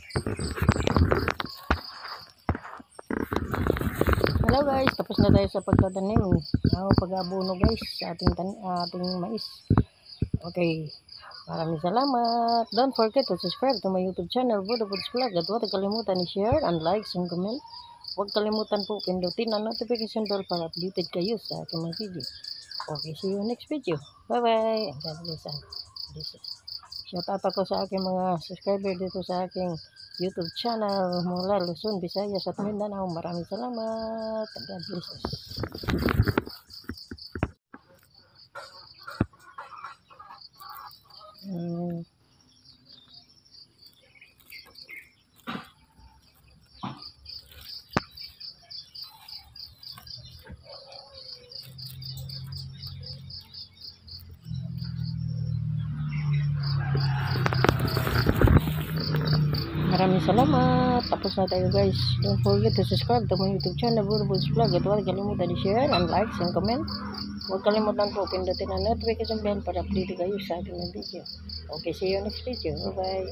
Hello guys, tapos na tayo sa pagtatanim. Pag-abono guys sa ating mais. Okay, maraming salamat. Don't forget to subscribe to my YouTube channel, Budo Foods Vlog. At huwag kalimutan i-share and like and comment. Huwag kalimutan po pindutin ang notification bell para updated kayo sa aking mga video. Okay, see you next video. Bye-bye. God bless. Shout out ako sa aking mga subscriber dito sa aking YouTube channel mula Luzon, Visayas at Mindanao. Maraming salamat. God bless us. Maraming salamat. Tapos na tayo guys. Don't forget to subscribe to my YouTube channel, Budo Foods Vlog. At huwag kalimutan i-share and like and comment. Huwag kalimutan po pindutin ang notification bell para update kayo sa aking video. Okay, see you next video. Bye-bye.